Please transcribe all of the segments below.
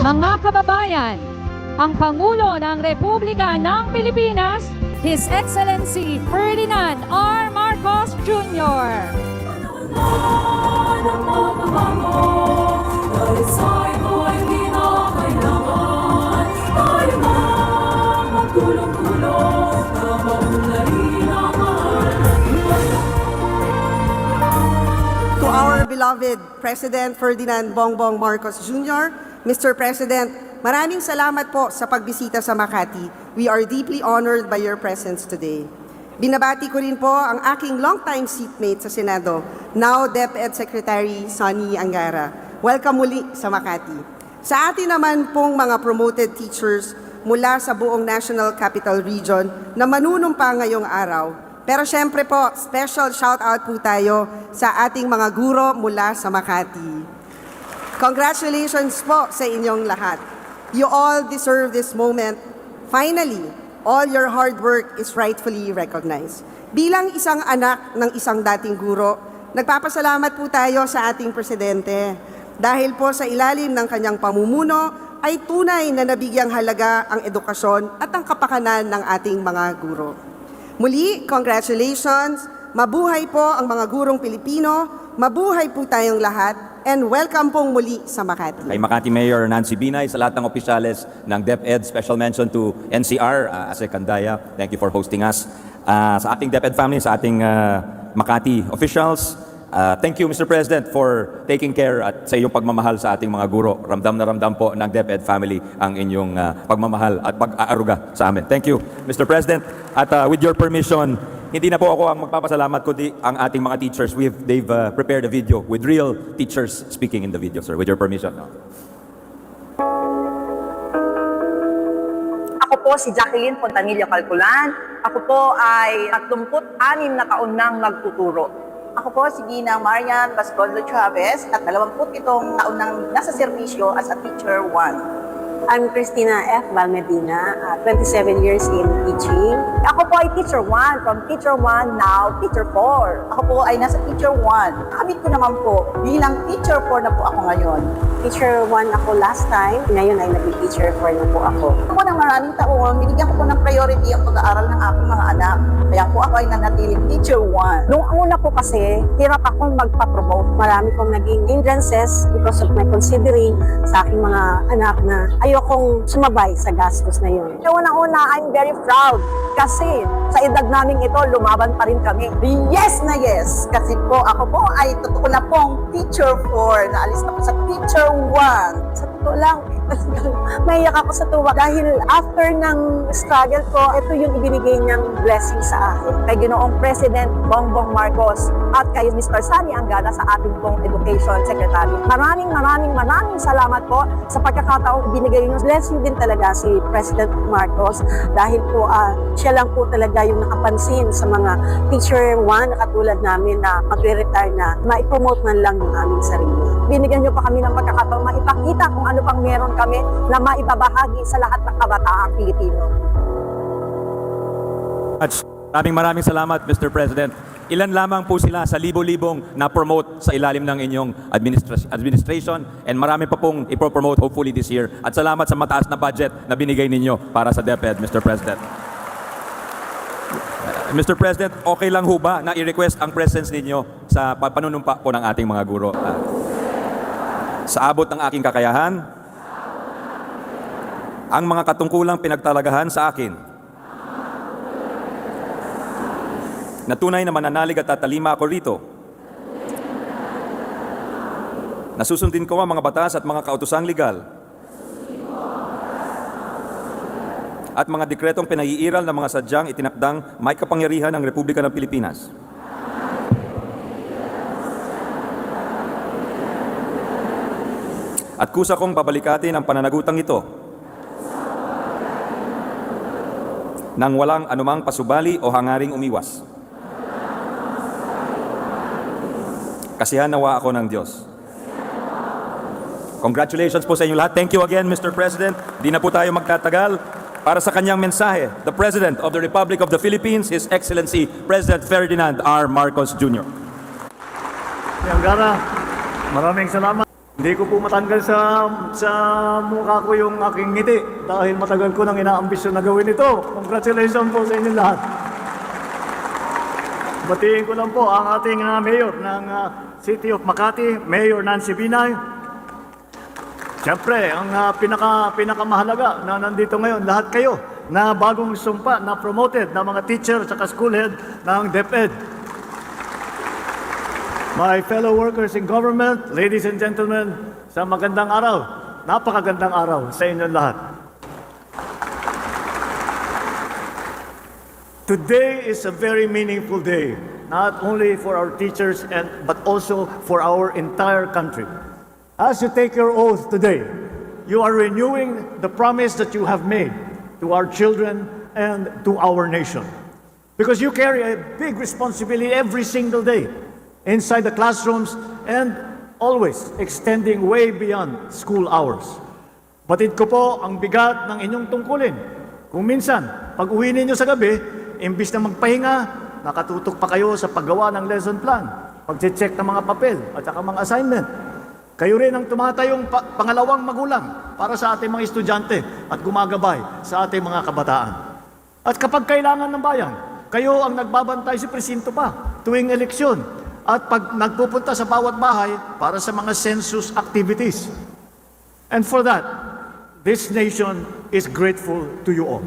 Mga kababayan, ang Pangulo ng Republika ng Pilipinas, His Excellency Ferdinand R. Marcos Jr. To our beloved President Ferdinand Bongbong Marcos Jr., Mr. President, maraming salamat po sa pagbisita sa Makati. We are deeply honored by your presence today. Binabati ko rin po ang aking longtime seatmate sa Senado, now DepEd Secretary Sonny Angara. Welcome muli sa Makati. Sa atin naman pong mga promoted teachers mula sa buong National Capital Region na manunumpa ngayong araw. Pero syempre po, special shout out po tayo sa ating mga guro mula sa Makati. Congratulations po sa inyong lahat. You all deserve this moment. Finally, all your hard work is rightfully recognized. Bilang isang anak ng isang dating guro, nagpapasalamat po tayo sa ating presidente dahil po sa ilalim ng kanyang pamumuno ay tunay na nabigyang halaga ang edukasyon at ang kapakanan ng ating mga guro. Muli, congratulations! Mabuhay po ang mga gurong Pilipino, mabuhay po tayong lahat, and welcome pong muli sa Makati. Kay Makati Mayor Nancy Binay, sa lahat ng opisyales ng DepEd, special mention to NCR, Ase Candaya, thank you for hosting us. Sa ating DepEd family, sa ating Makati officials, thank you Mr. President for taking care at sa iyong pagmamahal sa ating mga guro. Ramdam na ramdam po ng DepEd family ang inyong pagmamahal at pag-aaruga sa amin. Thank you Mr. President. At with your permission, hindi na po ako ang magpapasalamat kundi ang ating mga teachers. They've prepared a video with real teachers speaking in the video, sir. With your permission. Ako po si Jacqueline Fontanilla Calculan. Ako po ay 36 na taon nang nagtuturo. Ako po si Gina Marian Bascoldo Chavez at 27 taon nang nasa serbisyo as a teacher 1. I'm Cristina F. Valmedina, 27 years in teaching. Ako po ay teacher 1, from teacher 1 now teacher 4. Ako po ay nasa teacher 1. Nakabit ko naman po bilang teacher 4 na po ako ngayon. Teacher 1 ako last time, ngayon ay naging teacher 4 na po ako. Ako ng maraming taon, binigyan ko po ng priority ang pag-aaral ng aking mga anak. Kaya po ako ay nanatiling teacher 1. Noong una po kasi, hirap akong magpa-promote. Marami kong naging hindrances because of my considering sa aking mga anak na ayokong sumabay sa gastos na yun. So unang-una, I'm very proud kasi sa edad namin ito, lumaban pa rin kami. Yes na yes! Kasi po ako po ay totoo na pong teacher 4. Naalis na po sa teacher 1. Sa totoo lang, maiyak ako sa tuwa dahil after ng struggle ko, ito yung ibinigay niyang blessing sa akin. Kay Ginoong President Bongbong Marcos at kay Mr. Sonny Angara sa ating pong Education Secretary. Maraming salamat po sa pagkakataong ibinigay niyo. Blessing din talaga si President Marcos dahil po siya lang po talaga yung nakapansin sa mga teacher 1 na katulad namin na magre-retire na ma-promote man lang yung aming sarili. Binigyan niyo pa kami ng pagkakataong maipakita kung ano pang meron kami na maibabahagi sa lahat ng kabataang Pilipino. Maraming salamat, Mr. President. Ilan lamang po sila sa libo-libong na-promote sa ilalim ng inyong administration and marami pa pong ipopromote hopefully this year. At salamat sa mataas na budget na binigay ninyo para sa DepEd, Mr. President. Mr. President, okay lang ho ba na i-request ang presence ninyo sa panunumpa po ng ating mga guro? Sa abot ng aking kakayahan, ang mga katungkulang pinagtalagahan sa akin, na tunay na mananalig at tatalima ako rito, nasusundin ko ang mga batas at mga kautosang legal, at mga dekretong pinaiiral ng mga sadyang itinakdang may kapangyarihan ng Republika ng Pilipinas. At kusa kong babalikatin ang pananagutang ito nang walang anumang pasubali o hangaring umiwas. Kasihan nawa ako ng Diyos. Congratulations po sa inyo lahat. Thank you again, Mr. President. Di na po tayo magtatagal. Para sa kanyang mensahe, the President of the Republic of the Philippines, His Excellency President Ferdinand R. Marcos Jr. Angara, maraming salamat. Hindi ko po matanggal sa mukha ko yung aking ngiti dahil matagal ko nang inaambisyon na gawin ito. Congratulations po sa inyo lahat. Batiin ko lang po ang ating mayor ng City of Makati, Mayor Nancy Binay. Siyempre, ang pinakamahalaga na nandito ngayon, lahat kayo na bagong sumpa, na promoted na mga teacher at school head ng DepEd. My fellow workers in government, ladies and gentlemen, sa magandang araw, napakagandang araw sa inyong lahat. Today is a very meaningful day, not only for our teachers but also for our entire country. As you take your oath today, you are renewing the promise that you have made to our children and to our nation. Because you carry a big responsibility every single day inside the classrooms and always extending way beyond school hours. Batid ko po ang bigat ng inyong tungkulin. Kung minsan, pag uwi ninyo sa gabi, imbis na magpahinga, nakatutok pa kayo sa paggawa ng lesson plan, pag-check ng mga papel at saka mga assignment. Kayo rin ang tumatayong pangalawang magulang para sa ating mga estudyante at gumagabay sa ating mga kabataan. At kapag kailangan ng bayan, kayo ang nagbabantay si presinto pa tuwing eleksyon at pag nagpupunta sa bawat bahay para sa mga census activities. And for that, this nation is grateful to you all.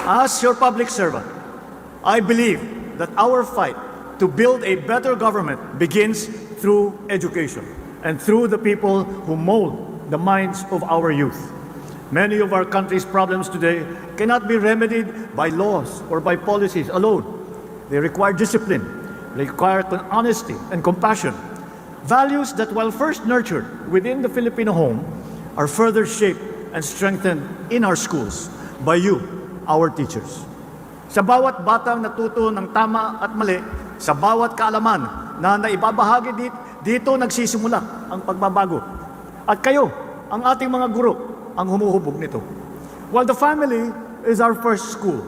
As your public servant, I believe that our fight to build a better government begins through education and through the people who mold the minds of our youth. Many of our country's problems today cannot be remedied by laws or by policies alone. They require discipline, they require honesty and compassion. Values that, while first nurtured within the Filipino home, are further shaped and strengthened in our schools by you, our teachers. Sa bawat batang natuto ng tama at mali, sa bawat kaalaman na naibabahagi dito nagsisimula ang pagbabago. At kayo, ang ating mga guro, ang humuhubog nito. While the family is our first school,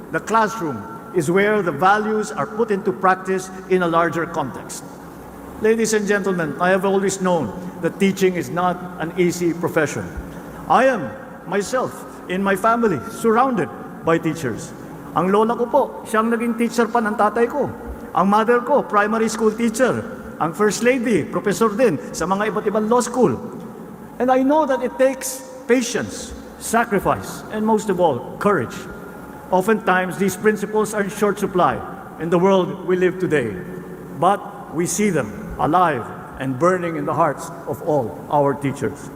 the classroom is where the values are put into practice in a larger context. Ladies and gentlemen, I have always known that teaching is not an easy profession. I am myself, in my family, surrounded by teachers. Ang lola ko po, siyang naging teacher pa ng tatay ko. Ang mother ko, primary school teacher. Ang first lady, professor din sa mga iba't ibang law school. And I know that it takes patience, sacrifice, and most of all, courage. Oftentimes, these principles are in short supply in the world we live today. But we see them alive and burning in the hearts of all our teachers.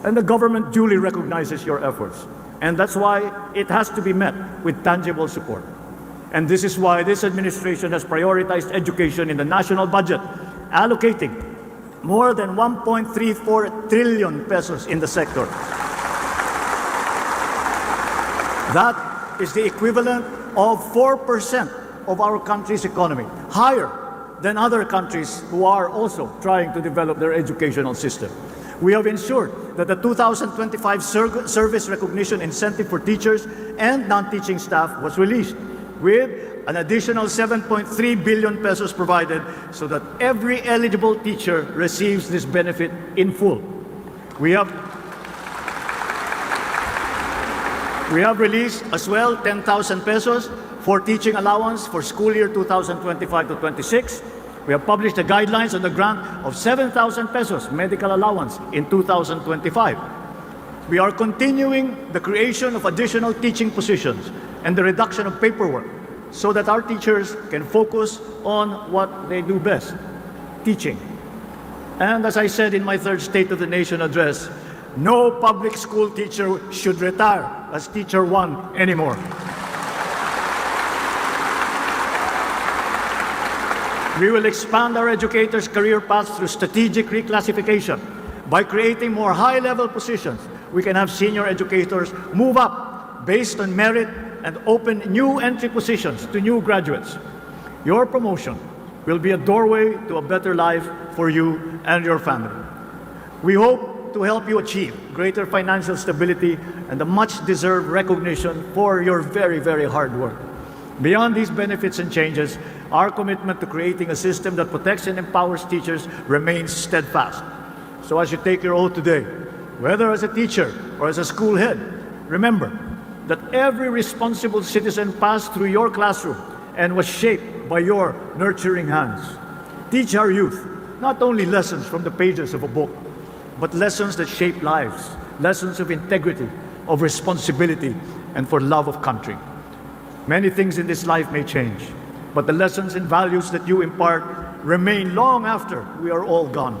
And the government duly recognizes your efforts. And that's why it has to be met with tangible support. And this is why this administration has prioritized education in the national budget, allocating more than 1.34 trillion pesos in the sector. That is the equivalent of 4% of our country's economy, higher than other countries who are also trying to develop their educational system. We have ensured that the 2025 Service Recognition Incentive for teachers and non-teaching staff was released, with an additional 7.3 billion pesos provided so that every eligible teacher receives this benefit in full. We have released as well 10,000 pesos for teaching allowance for school year 2025 to 26. We have published the guidelines on the grant of 7,000 pesos medical allowance in 2025. We are continuing the creation of additional teaching positions and the reduction of paperwork so that our teachers can focus on what they do best, teaching. And as I said in my third State of the Nation address, no public school teacher should retire as Teacher 1 anymore. We will expand our educators' career paths through strategic reclassification. By creating more high-level positions, we can have senior educators move up based on merit and open new entry positions to new graduates. Your promotion will be a doorway to a better life for you and your family. We hope to help you achieve greater financial stability and the much-deserved recognition for your very, very hard work. Beyond these benefits and changes, Our commitment to creating a system that protects and empowers teachers remains steadfast. So as you take your oath today, whether as a teacher or as a school head, remember that every responsible citizen passed through your classroom and was shaped by your nurturing hands. Teach our youth not only lessons from the pages of a book, but lessons that shape lives, lessons of integrity, of responsibility, and for love of country. Many things in this life may change, but the lessons and values that you impart remain long after we are all gone.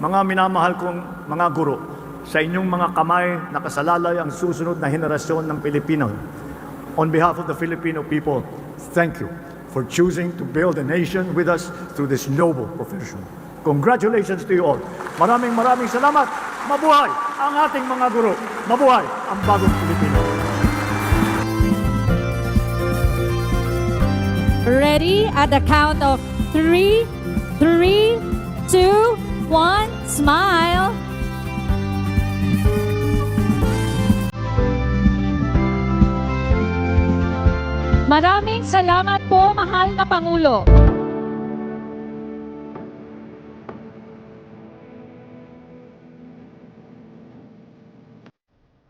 Mga minamahal kong mga guro, sa inyong mga kamay nakasalalay ang susunod na henerasyon ng Pilipino. On behalf of the Filipino people, thank you for choosing to build a nation with us through this noble profession. Congratulations to you all. Maraming salamat. Mabuhay ang ating mga guro. Mabuhay ang bagong Pilipino. Ready at the count of 3, 3, 2, 1, smile. Maraming salamat po, mahal na Pangulo.